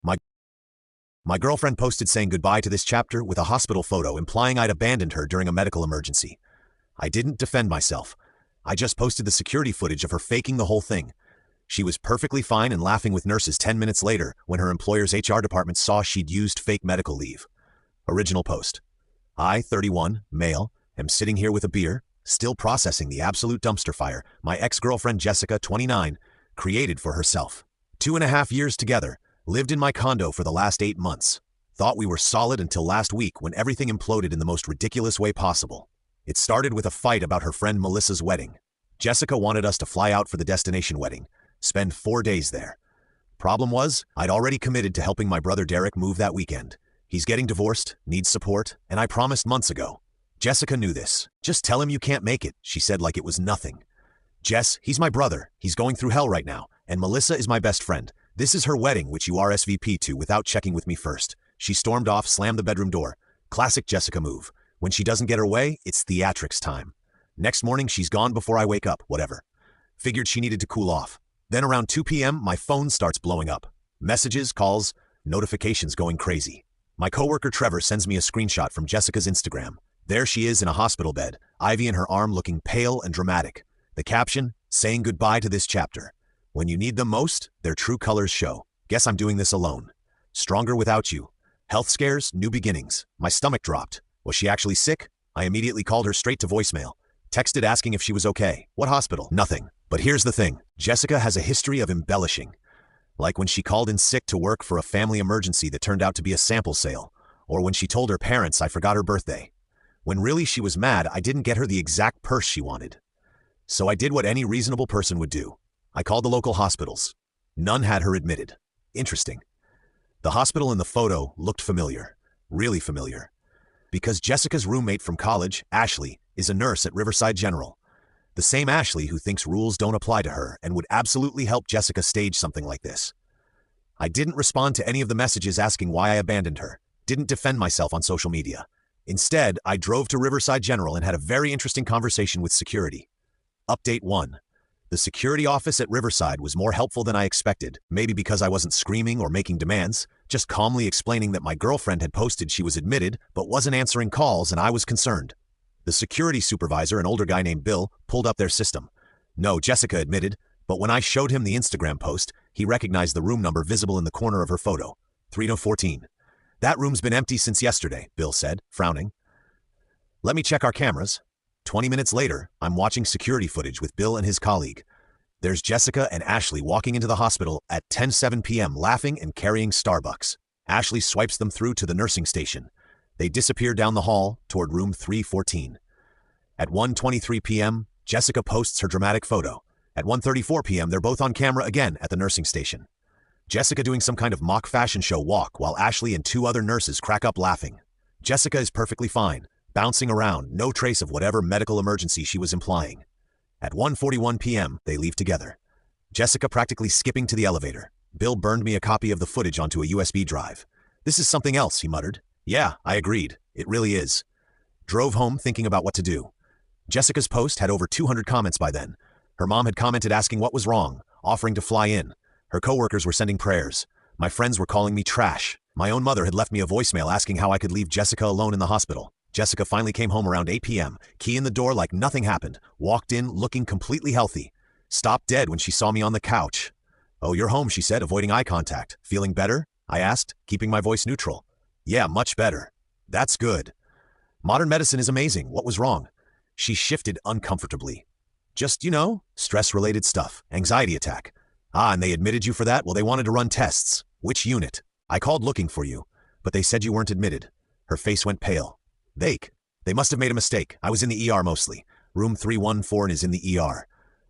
My, my girlfriend posted saying goodbye to this chapter with a hospital photo implying I'd abandoned her during a medical emergency. I didn't defend myself. I just posted the security footage of her faking the whole thing. She was perfectly fine and laughing with nurses 10 minutes later when her employer's HR department saw she'd used fake medical leave. Original post. I, 31, male, am sitting here with a beer, still processing the absolute dumpster fire my ex-girlfriend Jessica, 29, created for herself. 2.5 years together, lived in my condo for the last 8 months. Thought we were solid until last week when everything imploded in the most ridiculous way possible. It started with a fight about her friend Melissa's wedding. Jessica wanted us to fly out for the destination wedding, spend 4 days there. Problem was, I'd already committed to helping my brother Derek move that weekend. He's getting divorced, needs support, and I promised months ago. Jessica knew this. Just tell him you can't make it, she said like it was nothing. Jess, he's my brother. He's going through hell right now, and Melissa is my best friend. This is her wedding, which you RSVP to without checking with me first. She stormed off, slammed the bedroom door. Classic Jessica move. When she doesn't get her way, it's theatrics time. Next morning, she's gone before I wake up, whatever. Figured she needed to cool off. Then around 2 p.m., my phone starts blowing up. Messages, calls, notifications going crazy. My coworker Trevor sends me a screenshot from Jessica's Instagram. There she is in a hospital bed, Ivy in her arm looking pale and dramatic. The caption, saying goodbye to this chapter. When you need them most, their true colors show. Guess I'm doing this alone. Stronger without you. Health scares, new beginnings. My stomach dropped. Was she actually sick? I immediately called her straight to voicemail. Texted asking if she was okay. What hospital? Nothing. But here's the thing. Jessica has a history of embellishing. Like when she called in sick to work for a family emergency that turned out to be a sample sale. Or when she told her parents I forgot her birthday. When really she was mad I didn't get her the exact purse she wanted. So I did what any reasonable person would do. I called the local hospitals. None had her admitted. Interesting. The hospital in the photo looked familiar. Really familiar. Because Jessica's roommate from college, Ashley, is a nurse at Riverside General. The same Ashley who thinks rules don't apply to her and would absolutely help Jessica stage something like this. I didn't respond to any of the messages asking why I abandoned her. Didn't defend myself on social media. Instead, I drove to Riverside General and had a very interesting conversation with security. Update 1. The security office at Riverside was more helpful than I expected, maybe because I wasn't screaming or making demands, just calmly explaining that my girlfriend had posted she was admitted but wasn't answering calls and I was concerned. The security supervisor, an older guy named Bill, pulled up their system. No, Jessica admitted, but when I showed him the Instagram post, he recognized the room number visible in the corner of her photo, 3014. That room's been empty since yesterday, Bill said, frowning. Let me check our cameras. 20 minutes later, I'm watching security footage with Bill and his colleague. There's Jessica and Ashley walking into the hospital at 10:07 p.m. laughing and carrying Starbucks. Ashley swipes them through to the nursing station. They disappear down the hall toward room 314. At 1:23 p.m., Jessica posts her dramatic photo. At 1:34 p.m., they're both on camera again at the nursing station. Jessica doing some kind of mock fashion show walk while Ashley and 2 other nurses crack up laughing. Jessica is perfectly fine, bouncing around, no trace of whatever medical emergency she was implying. At 1:41 p.m., they leave together. Jessica practically skipping to the elevator. Bill burned me a copy of the footage onto a USB drive. This is something else, he muttered. Yeah, I agreed. It really is. Drove home thinking about what to do. Jessica's post had over 200 comments by then. Her mom had commented asking what was wrong, offering to fly in. Her coworkers were sending prayers. My friends were calling me trash. My own mother had left me a voicemail asking how I could leave Jessica alone in the hospital. Jessica finally came home around 8 p.m., key in the door like nothing happened, walked in looking completely healthy. Stopped dead when she saw me on the couch. Oh, you're home, she said, avoiding eye contact. Feeling better? I asked, keeping my voice neutral. Yeah, much better. That's good. Modern medicine is amazing. What was wrong? She shifted uncomfortably. Just, stress-related stuff. Anxiety attack. Ah, and they admitted you for that? Well, they wanted to run tests. Which unit? I called looking for you, but they said you weren't admitted. Her face went pale. They must have made a mistake. I was in the ER mostly. Room 314 is in the ER.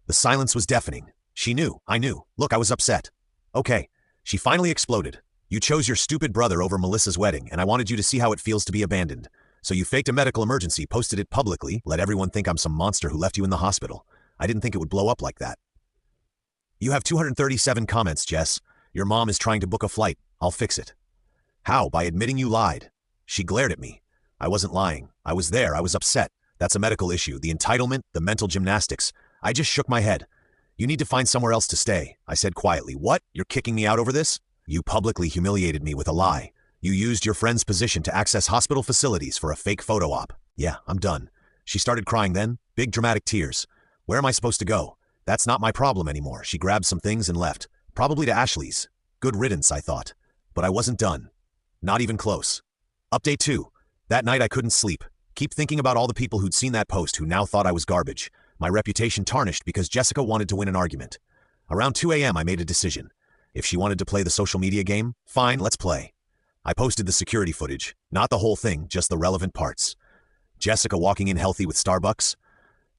The silence was deafening. She knew. I knew. Look, I was upset. Okay. She finally exploded. You chose your stupid brother over Melissa's wedding, and I wanted you to see how it feels to be abandoned. So you faked a medical emergency, posted it publicly, let everyone think I'm some monster who left you in the hospital. I didn't think it would blow up like that. You have 237 comments, Jess. Your mom is trying to book a flight. I'll fix it. How? By admitting you lied. She glared at me. I wasn't lying. I was there. I was upset. That's a medical issue. The entitlement, the mental gymnastics. I just shook my head. You need to find somewhere else to stay. I said quietly. What? You're kicking me out over this? You publicly humiliated me with a lie. You used your friend's position to access hospital facilities for a fake photo op. Yeah, I'm done. She started crying then, big dramatic tears. Where am I supposed to go? That's not my problem anymore. She grabbed some things and left, probably to Ashley's. Good riddance, I thought. But I wasn't done. Not even close. Update 2. That night I couldn't sleep. Keep thinking about all the people who'd seen that post who now thought I was garbage. My reputation tarnished because Jessica wanted to win an argument. Around 2 a.m. I made a decision. If she wanted to play the social media game, fine, let's play. I posted the security footage, not the whole thing, just the relevant parts. Jessica walking in healthy with Starbucks.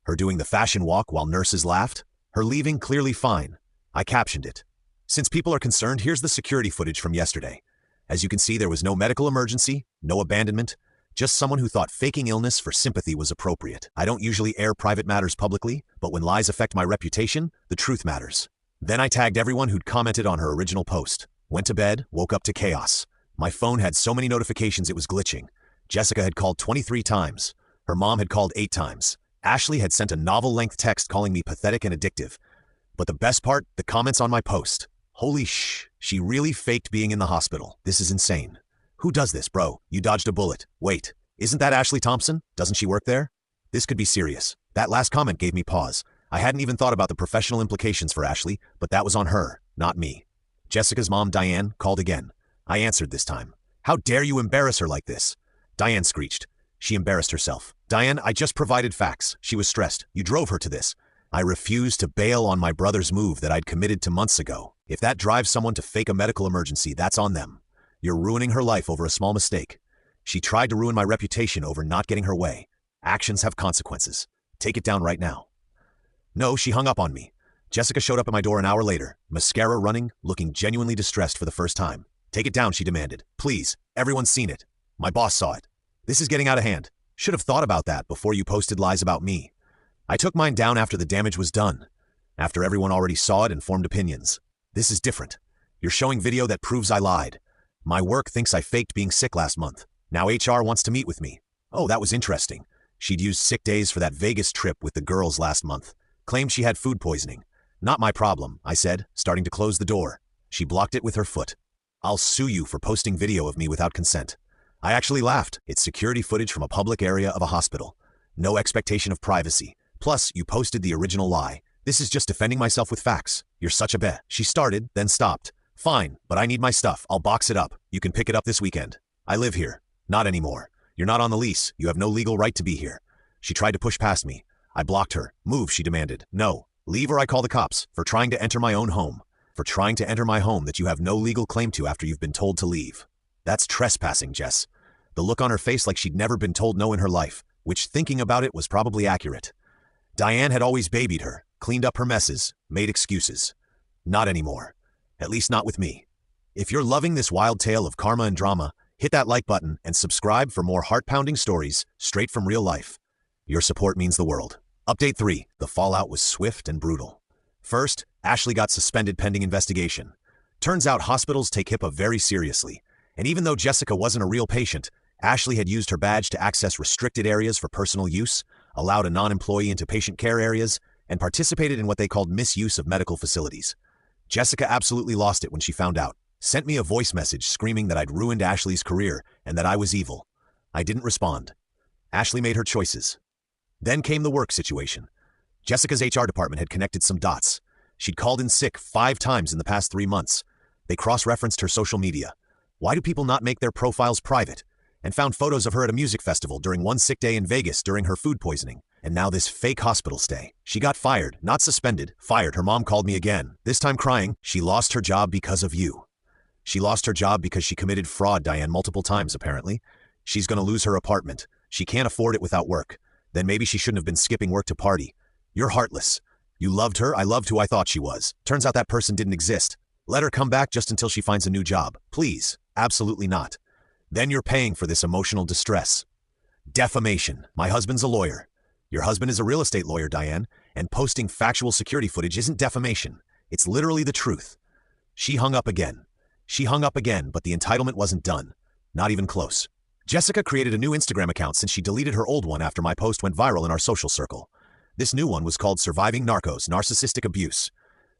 Her doing the fashion walk while nurses laughed. Her leaving clearly fine. I captioned it. Since people are concerned, here's the security footage from yesterday. As you can see, there was no medical emergency, no abandonment, just someone who thought faking illness for sympathy was appropriate. I don't usually air private matters publicly, but when lies affect my reputation, the truth matters. Then I tagged everyone who'd commented on her original post. Went to bed, woke up to chaos. My phone had so many notifications it was glitching. Jessica had called 23 times. Her mom had called 8 times. Ashley had sent a novel-length text calling me pathetic and addictive. But the best part, the comments on my post. Holy she really faked being in the hospital. This is insane. Who does this, bro? You dodged a bullet. Wait, isn't that Ashley Thompson? Doesn't she work there? This could be serious. That last comment gave me pause. I hadn't even thought about the professional implications for Ashley, but that was on her, not me. Jessica's mom, Diane, called again. I answered this time. How dare you embarrass her like this? Diane screeched. She embarrassed herself. Diane, I just provided facts. She was stressed. You drove her to this. I refused to bail on my brother's move that I'd committed to months ago. If that drives someone to fake a medical emergency, that's on them. You're ruining her life over a small mistake. She tried to ruin my reputation over not getting her way. Actions have consequences. Take it down right now. No, she hung up on me. Jessica showed up at my door an hour later, mascara running, looking genuinely distressed for the first time. Take it down, she demanded. Please, everyone's seen it. My boss saw it. This is getting out of hand. Should have thought about that before you posted lies about me. I took mine down after the damage was done. After everyone already saw it and formed opinions. This is different. You're showing video that proves I lied. My work thinks I faked being sick last month. Now HR wants to meet with me. Oh, that was interesting. She'd used sick days for that Vegas trip with the girls last month. Claimed she had food poisoning. Not my problem, I said, starting to close the door. She blocked it with her foot. I'll sue you for posting video of me without consent. I actually laughed. It's security footage from a public area of a hospital. No expectation of privacy. Plus, you posted the original lie. This is just defending myself with facts. You're such a bet. She started, then stopped. Fine, but I need my stuff. I'll box it up. You can pick it up this weekend. I live here. Not anymore. You're not on the lease. You have no legal right to be here. She tried to push past me. I blocked her. Move, she demanded. No. Leave or I call the cops for trying to enter my own home. For trying to enter my home that you have no legal claim to after you've been told to leave. That's trespassing, Jess. The look on her face like she'd never been told no in her life, which thinking about it was probably accurate. Diane had always babied her, cleaned up her messes, made excuses. Not anymore. At least not with me. If you're loving this wild tale of karma and drama, hit that like button and subscribe for more heart-pounding stories straight from real life. Your support means the world. Update 3. The fallout was swift and brutal. First, Ashley got suspended pending investigation. Turns out hospitals take HIPAA very seriously. And even though Jessica wasn't a real patient, Ashley had used her badge to access restricted areas for personal use, allowed a non-employee into patient care areas, and participated in what they called misuse of medical facilities. Jessica absolutely lost it when she found out. Sent me a voice message screaming that I'd ruined Ashley's career and that I was evil. I didn't respond. Ashley made her choices. Then came the work situation. Jessica's HR department had connected some dots. She'd called in sick 5 times in the past 3 months. They cross-referenced her social media. Why do people not make their profiles private? And found photos of her at a music festival during one sick day in Vegas during her food poisoning. And now this fake hospital stay. She got fired, not suspended, fired. Her mom called me again, this time crying. She lost her job because of you. She lost her job because she committed fraud, Diane, multiple times apparently. She's gonna lose her apartment. She can't afford it without work. Then maybe she shouldn't have been skipping work to party. You're heartless. You loved her, I loved who I thought she was. Turns out that person didn't exist. Let her come back just until she finds a new job. Please. Absolutely not. Then you're paying for this emotional distress. Defamation. My husband's a lawyer. Your husband is a real estate lawyer, Diane, and posting factual security footage isn't defamation. It's literally the truth. She hung up again. She hung up again, but the entitlement wasn't done. Not even close. Jessica created a new Instagram account since she deleted her old one after my post went viral in our social circle. This new one was called Surviving Narcos, Narcissistic Abuse.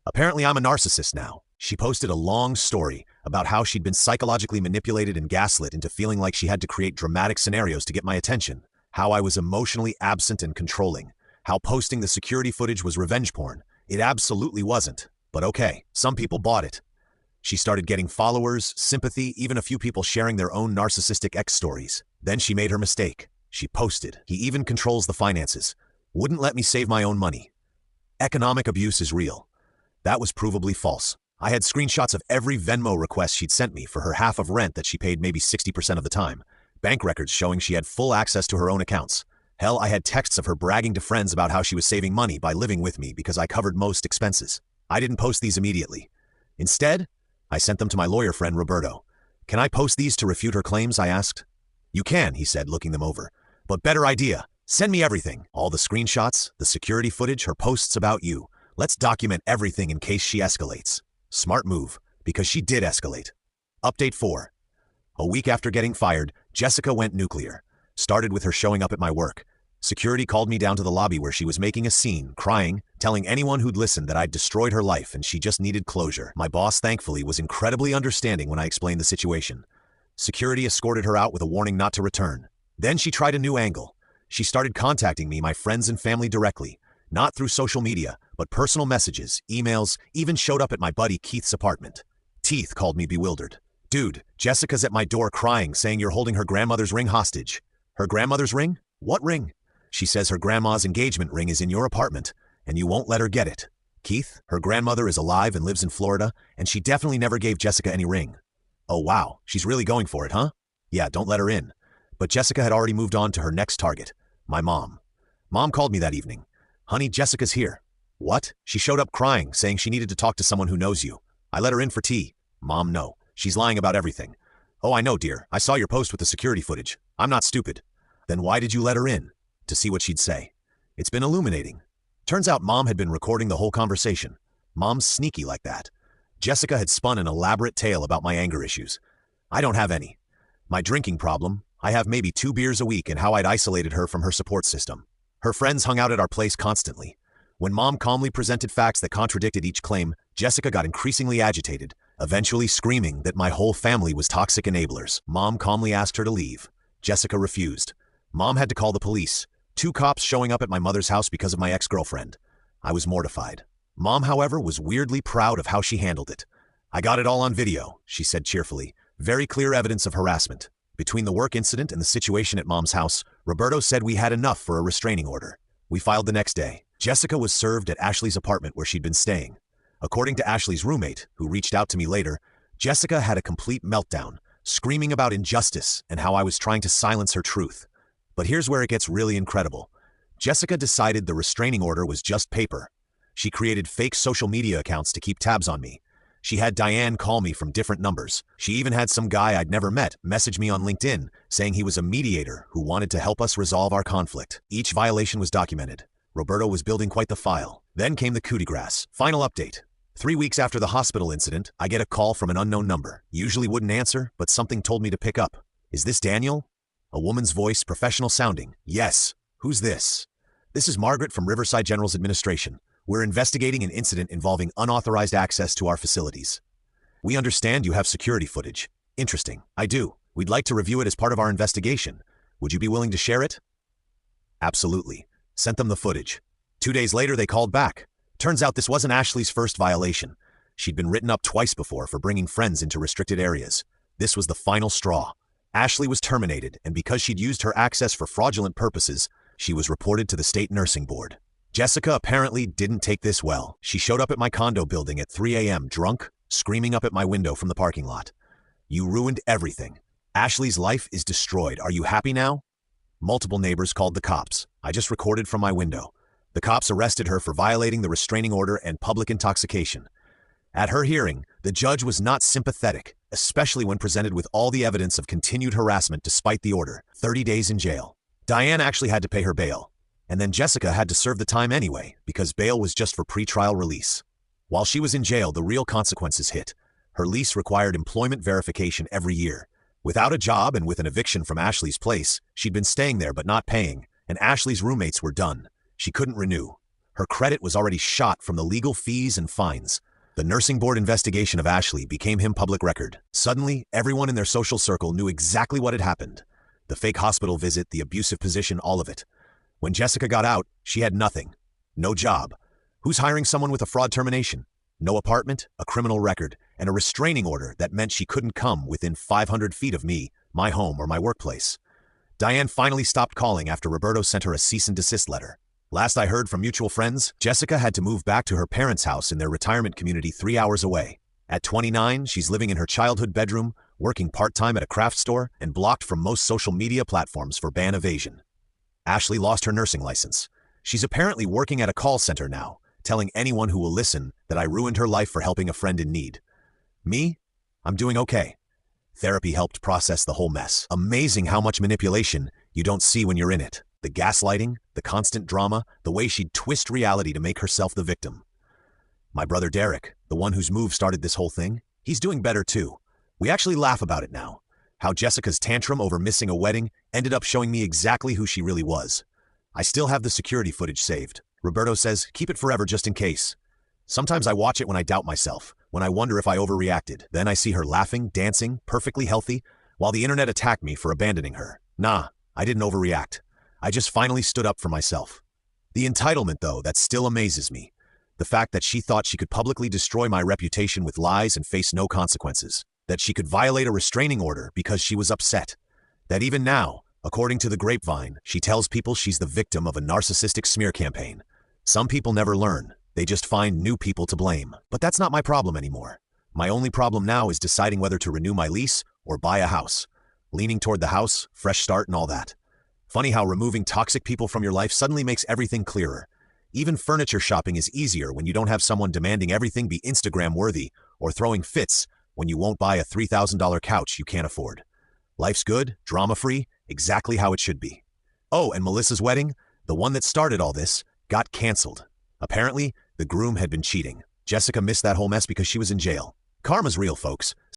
Apparently I'm a narcissist now. She posted a long story about how she'd been psychologically manipulated and gaslit into feeling like she had to create dramatic scenarios to get my attention, how I was emotionally absent and controlling, how posting the security footage was revenge porn. It absolutely wasn't. But okay, some people bought it. She started getting followers, sympathy, even a few people sharing their own narcissistic ex stories. Then she made her mistake. She posted. He even controls the finances. Wouldn't let me save my own money. Economic abuse is real. That was provably false. I had screenshots of every Venmo request she'd sent me for her half of rent that she paid maybe 60% of the time. Bank records showing she had full access to her own accounts. Hell, I had texts of her bragging to friends about how she was saving money by living with me because I covered most expenses. I didn't post these immediately. Instead, I sent them to my lawyer friend Roberto. Can I post these to refute her claims? I asked. You can, he said, looking them over. But better idea. Send me everything. All the screenshots, the security footage, her posts about you. Let's document everything in case she escalates. Smart move, because she did escalate. Update 4. A week after getting fired, Jessica went nuclear. Started with her showing up at my work. Security called me down to the lobby where she was making a scene, crying, telling anyone who'd listened that I'd destroyed her life and she just needed closure. My boss, thankfully, was incredibly understanding when I explained the situation. Security escorted her out with a warning not to return. Then she tried a new angle. She started contacting me, my friends and family directly, not through social media, but personal messages, emails, even showed up at my buddy Keith's apartment. Teeth called me bewildered. Dude, Jessica's at my door crying, saying you're holding her grandmother's ring hostage. Her grandmother's ring? What ring? She says her grandma's engagement ring is in your apartment, and you won't let her get it. Keith, her grandmother is alive and lives in Florida, and she definitely never gave Jessica any ring. Oh wow, she's really going for it, huh? Yeah, don't let her in. But Jessica had already moved on to her next target, my mom. Mom called me that evening. Honey, Jessica's here. What? She showed up crying, saying she needed to talk to someone who knows you. I let her in for tea. Mom, no. She's lying about everything. Oh, I know, dear. I saw your post with the security footage. I'm not stupid. Then why did you let her in? To see what she'd say. It's been illuminating. Turns out Mom had been recording the whole conversation. Mom's sneaky like that. Jessica had spun an elaborate tale about my anger issues. I don't have any. My drinking problem, I have maybe 2 beers a week, and how I'd isolated her from her support system. Her friends hung out at our place constantly. When Mom calmly presented facts that contradicted each claim, Jessica got increasingly agitated, eventually screaming that my whole family was toxic enablers. Mom calmly asked her to leave. Jessica refused. Mom had to call the police. 2 cops showing up at my mother's house because of my ex-girlfriend. I was mortified. Mom, however, was weirdly proud of how she handled it. I got it all on video, she said cheerfully. Very clear evidence of harassment. Between the work incident and the situation at Mom's house, Roberto said we had enough for a restraining order. We filed the next day. Jessica was served at Ashley's apartment where she'd been staying. According to Ashley's roommate, who reached out to me later, Jessica had a complete meltdown, screaming about injustice and how I was trying to silence her truth. But here's where it gets really incredible. Jessica decided the restraining order was just paper. She created fake social media accounts to keep tabs on me. She had Diane call me from different numbers. She even had some guy I'd never met message me on LinkedIn saying he was a mediator who wanted to help us resolve our conflict. Each violation was documented. Roberto was building quite the file. Then came the coup de grace. Final update. 3 weeks after the hospital incident, I get a call from an unknown number. Usually wouldn't answer, but something told me to pick up. Is this Daniel? A woman's voice, professional sounding. Yes. Who's this? This is Margaret from Riverside General's Administration. We're investigating an incident involving unauthorized access to our facilities. We understand you have security footage. Interesting. I do. We'd like to review it as part of our investigation. Would you be willing to share it? Absolutely. Sent them the footage. 2 days later, they called back. Turns out this wasn't Ashley's first violation. She'd been written up twice before for bringing friends into restricted areas. This was the final straw. Ashley was terminated, and because she'd used her access for fraudulent purposes, she was reported to the state nursing board. Jessica apparently didn't take this well. She showed up at my condo building at 3 a.m. drunk, screaming up at my window from the parking lot. You ruined everything. Ashley's life is destroyed. Are you happy now? Multiple neighbors called the cops. I just recorded from my window. The cops arrested her for violating the restraining order and public intoxication. At her hearing, the judge was not sympathetic, especially when presented with all the evidence of continued harassment despite the order. 30 days in jail. Diane actually had to pay her bail. And then Jessica had to serve the time anyway, because bail was just for pretrial release. While she was in jail, the real consequences hit. Her lease required employment verification every year. Without a job and with an eviction from Ashley's place, she'd been staying there but not paying, and Ashley's roommates were done. She couldn't renew. Her credit was already shot from the legal fees and fines. The nursing board investigation of Ashley became him public record. Suddenly, everyone in their social circle knew exactly what had happened. The fake hospital visit, the abusive position, all of it. When Jessica got out, she had nothing. No job. Who's hiring someone with a fraud termination? No apartment, a criminal record, and a restraining order that meant she couldn't come within 500 feet of me, my home, or my workplace. Diane finally stopped calling after Roberto sent her a cease and desist letter. Last I heard from mutual friends, Jessica had to move back to her parents' house in their retirement community 3 hours away. At 29, she's living in her childhood bedroom, working part-time at a craft store, and blocked from most social media platforms for ban evasion. Ashley lost her nursing license. She's apparently working at a call center now, telling anyone who will listen that I ruined her life for helping a friend in need. Me? I'm doing okay. Therapy helped process the whole mess. Amazing how much manipulation you don't see when you're in it. The gaslighting, the constant drama, the way she'd twist reality to make herself the victim. My brother Derek, the one whose move started this whole thing, he's doing better too. We actually laugh about it now. How Jessica's tantrum over missing a wedding ended up showing me exactly who she really was. I still have the security footage saved. Roberto says, keep it forever just in case. Sometimes I watch it when I doubt myself, when I wonder if I overreacted. Then I see her laughing, dancing, perfectly healthy, while the internet attacked me for abandoning her. Nah, I didn't overreact. I just finally stood up for myself. The entitlement, though, that still amazes me. The fact that she thought she could publicly destroy my reputation with lies and face no consequences. That she could violate a restraining order because she was upset. That even now, according to the grapevine, she tells people she's the victim of a narcissistic smear campaign. Some people never learn. They just find new people to blame. But that's not my problem anymore. My only problem now is deciding whether to renew my lease or buy a house. Leaning toward the house, fresh start and all that. Funny how removing toxic people from your life suddenly makes everything clearer. Even furniture shopping is easier when you don't have someone demanding everything be Instagram-worthy or throwing fits when you won't buy a $3,000 couch you can't afford. Life's good, drama-free, exactly how it should be. Oh, and Melissa's wedding, the one that started all this, got canceled. Apparently, the groom had been cheating. Jessica missed that whole mess because she was in jail. Karma's real, folks.